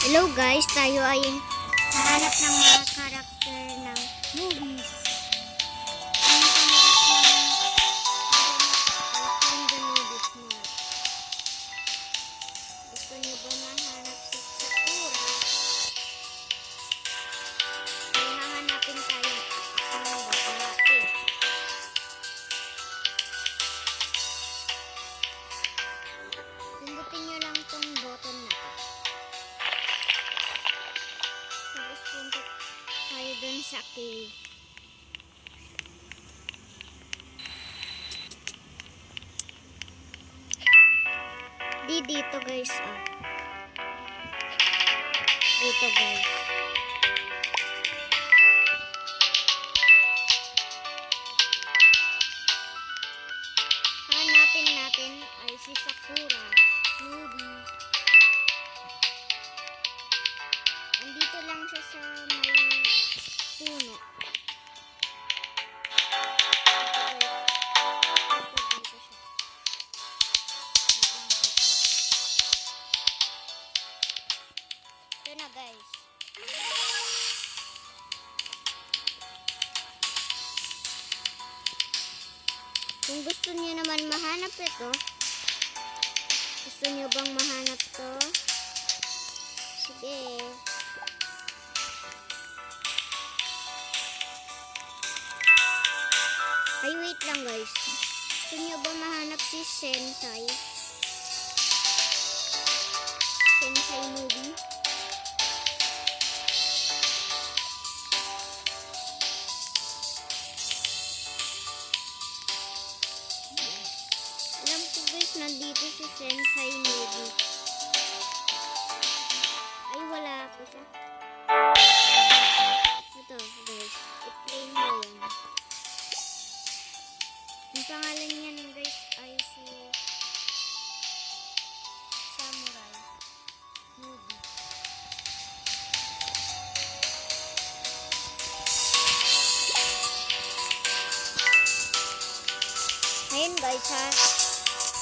Hello guys, tayo ay hahanap ng mga karakter ng movies. Ang Find the Movies mo. Gusto niyo ba mahanap si Sakura? Ay hahanapin tayo ng babae. Pindutin niyo lang tong button na to. Tapos punta tayo dun sa cave. Dito guys, dito guys. Hanapin natin ay si Sakura movie. Andito lang siya sa may puno. Ito na guys. Kung gusto niyo naman mahanap ito, gusto niyo bang mahanap to? Sige. Ay, wait lang guys. Gusto niyo ba mahanap si Sensei? Sensei movie? Alam ko guys, nandito si Sensei movie. Ay, wala ako siya. Ito guys, i-play mo yan. Ang pangalan niya guys ay si Samurai movie. Ayun guys,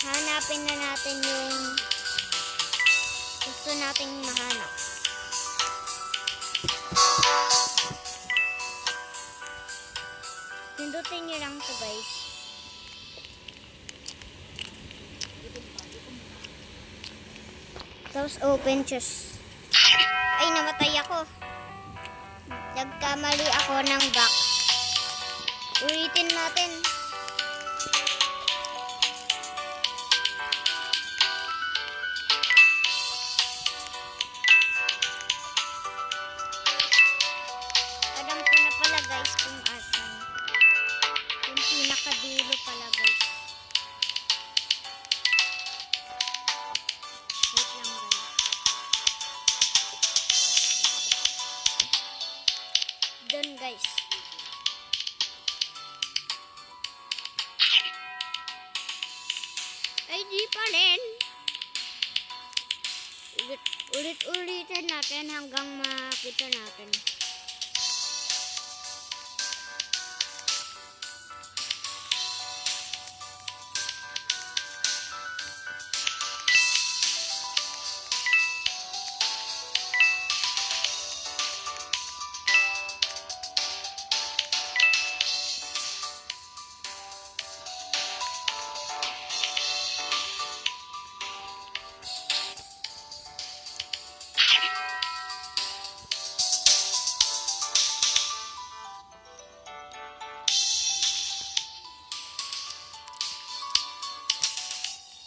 hanapin na natin yung gusto nating mahanap. Pindutin nyo lang to guys. Tapos open chest. Ay, namatay ako. Nagkamali ako ng box. Ulitin natin. Alam ko na pala guys kung asan. Yung pinakadulo pala guys. Wait lang guys. Doon guys. Ay di pa rin. Ulit-ulitin natin hanggang makita natin.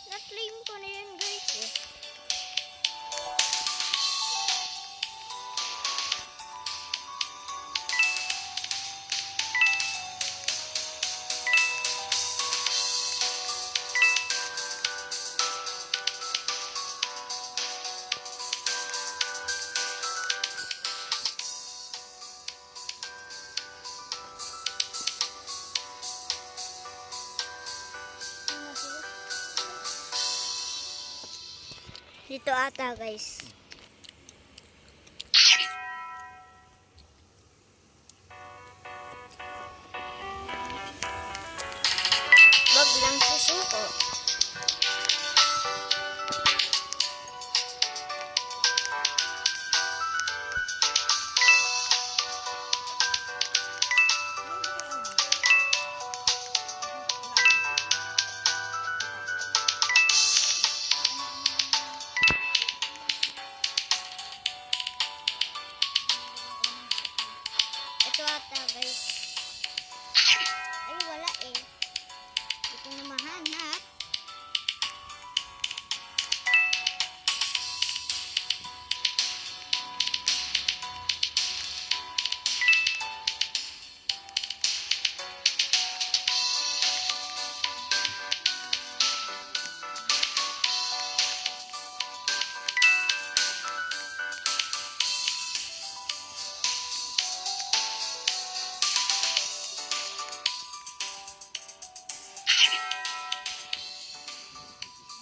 Na-claim ko na yan guys eh. Dito ata guys. Wag lang susuko. dito ata guys. Ay wala eh. Hindi ko na mahanap.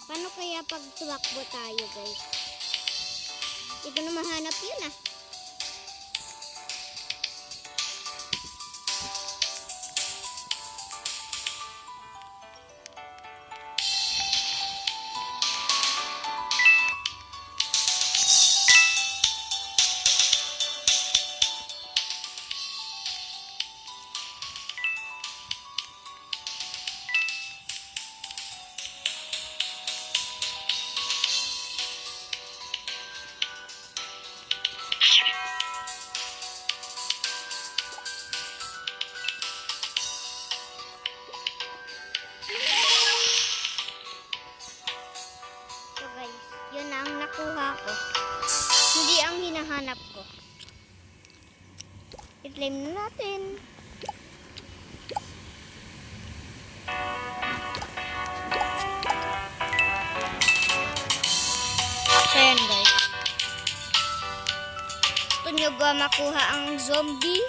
Paano kaya pag tumakbo tayo guys? Hindi ko na mahanap yun ah. So guys, yun na ang nakuha ko. Hindi ang hinahanap ko. I-claim na natin. So yan guys. Gusto nyo ba makuha ang zombie?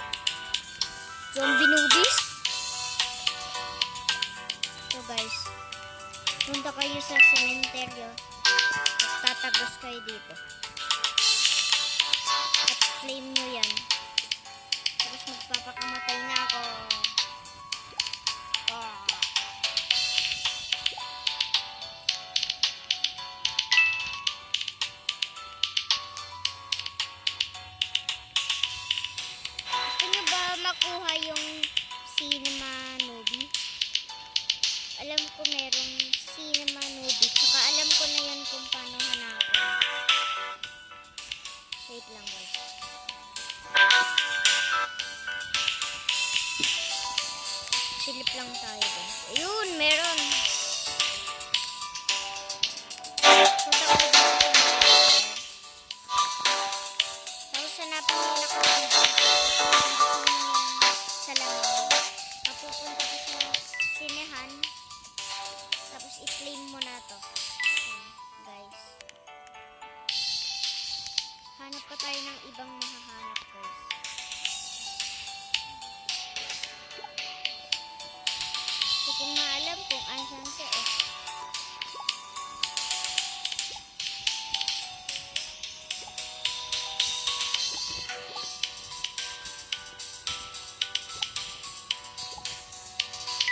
Zombie newbies? So guys, punta kayo sa sementeryo. Tatagos kayo dito. At claim nyo yan. Tapos magpapakamatay na ako. Oh. Gusto nyo ba makuha yung cinema newbie? Alam ko merong cinema newbie. Tsaka alam ko na yan kung paano hanapin. Wait lang guys. Silip lang tayo guys. Ayun, meron. Punta ko dito. Tapos hanapin mo yung sa laman. Mapupunta ka sa sinehan. Tapos i-claim mo na to. Ayan, guys. Hanap pa tayo ng ibang mahahanap guys. Hindi ko nga alam kung asan ka eh.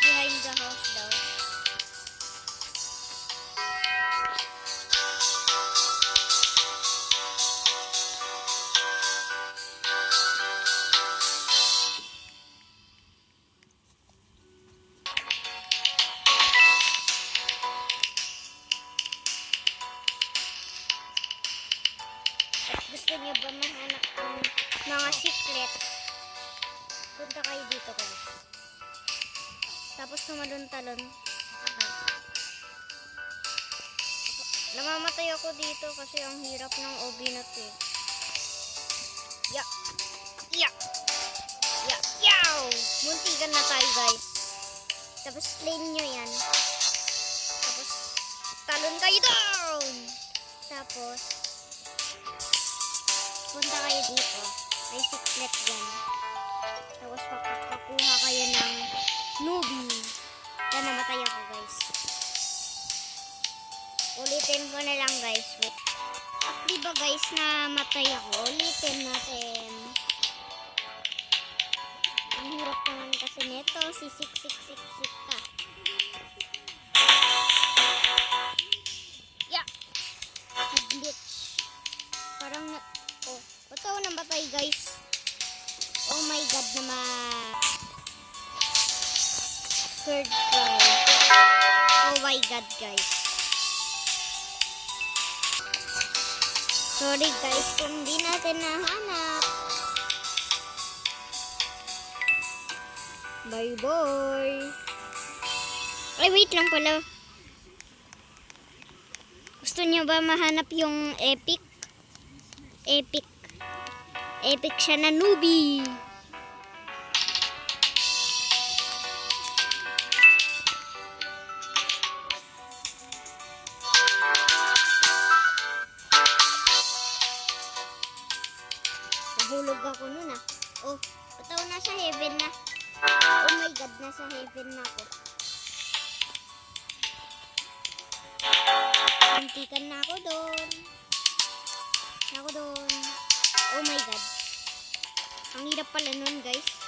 Behind the house daw. Gusto niyo ba mahanap ng mga secret? Punta kayo dito guys. Tapos tumalon-talon. Namamatay ako dito kasi ang hirap ng obinot eh. Ya! Ya! Ya! Yaw! Muntikan na tayo guys. Tapos claim nyo yan. Tapos talon kayo down! Tapos punta kayo dito. May secret dyan. Tapos makakakuha kayo ng newbie. Kaya namatay ako guys. Ulitin ko na lang guys. Wait. Diba guys namatay ako? Ulitin natin. Ang hirap naman kasi neto. Sisik-sik-sik-sik ka. Yeah. Glitch. Parang na... Oh. Ba't ako namatay guys? Oh my god naman. Third try. Oh my god guys. Sorry guys kung di natin nahanap. Bye-bye. Ay, wait lang pala. Gusto niyo ba mahanap yung epic? Epic. Epic siya na newbie. Nahulog ako nun ah. Oh, pataw nasa heaven na. Oh my god, nasa heaven na ako. Muntikan na ako doon. Oh my god. Ang hirap pala nun guys.